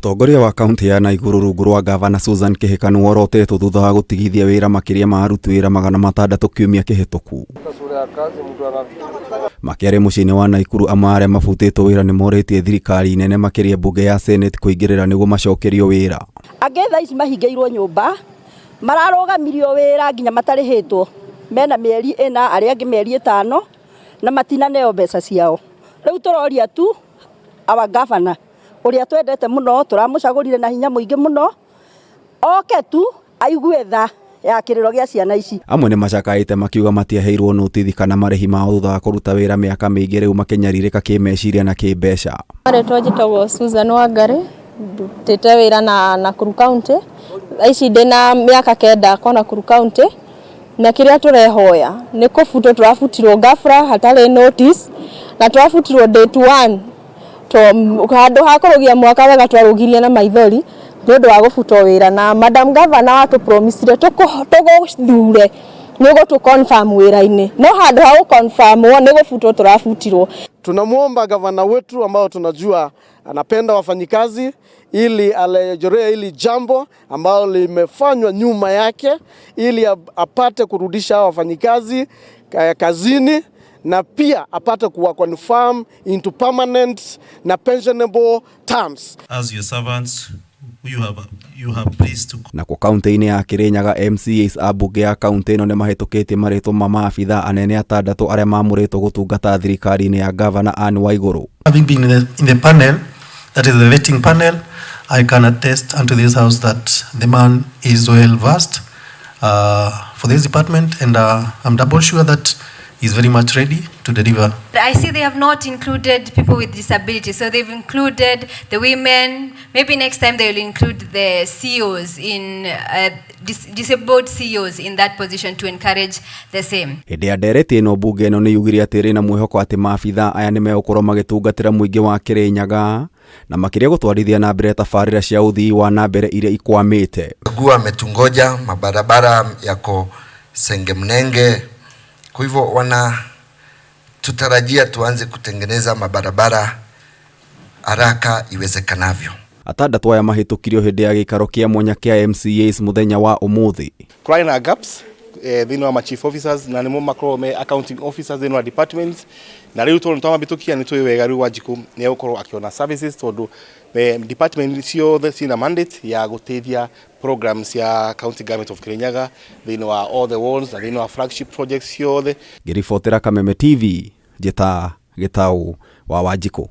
Mutongoria wa kaunti ya Naikuru rungu rwa Ngabana Susan Kihika ni worotetwo thutha wa gutigithia wira Makiria ma aruti wira 600 kiumia kihituku. Makiaria muciini wa Naikuru amwe aria mabutitwo wira nimoritie thirikari nene Makiria bunge ya Senate kuingirira niguo macokerio wira. Angi thaa ici mahingeirwo nyumba mararugamirio wira nginya matarihitwo mena mieri ina aria angi mieri 5 na matina neo mbeca ciao. Riu turoria tu awa gavana uria twendete muno turamucagurire na hinya muingi muno oke tu aigue tha ya kiriro gia ciana ici. Amwe ni macakaite makiuga matiaheirwo notithi kana marehi mao thutha wa kuruta wira miaka mingi riu makinyaririka kimeciria na kimbeca. Maretwo njitagwo Susan Wangari ndutite wira na Nakuru County ici ndina miaka 9 kwa Nakuru County na kiria turehoya ni kubutwo turabutirwo gafra hatari notice na turabutirwo date 1 to handu hakurugia mwaka wega twarugirie na maithori ndodo wa gubutwo wira na madam governor watu promisire tuguthure nigo tu confirm wira-ini no handu ha confirm ni gubutwo turabutirwo. Tunamuomba gavana wetu ambao tunajua anapenda wafanyikazi ili alejorea ili jambo ambalo limefanywa nyuma yake ili apate kurudisha wafanyikazi kazini na pia apate kuwa confirm into permanent na pensionable terms. As your servants you have pleased to. Na kwa kaunti-ini ya Kirinyaga MCAs a bunge ya kaunti ino ni mahitukitie maritwa ma maabitha anene 6 aria mamuritwo gutungata thirikari-ini ya Governor Anne Waiguru. Having been in the panel, that is the vetting panel, I can attest unto this house that the man is well versed for this department, and I'm double sure that he's very much ready to deliver. I see they have not included people with disabilities, so they've included the women. Maybe next time they will include the CEOs in disabled CEOs in that position to encourage the same. Hindi ya ndereti ino bunge ino ni yugire atiri na mwihoko ati maabitha aya ni megukorwo magitungatira muingi wa Kirinyaga na makiria gutwarithia na mbere tabarira cia uthii wa na mbere iria ikwamite. Gua ametungoja, mabarabara yako sengemnenge. Kwa hivyo tutarajia tuanze kutengeneza mabarabara haraka iwezekanavyo. Atandatu aya mahitukirio hindi ya gikaro kia mwanya kia MCAs muthenya wa umuthi. Crying gaps thini wa ma chief officers na nimo makorwo me accounting officers thini wa departments na riu tondu twamabitukia ni tuiwega riu Wanjiku ni gukorwo akiona services tondu department ciothe cina mandate ya gutethia programs ya county government of Kirinyaga thini wa all the wards na thini wa flagship projects ciothe. Ngiribotera Kameme TV Gitau wa Wanjiku.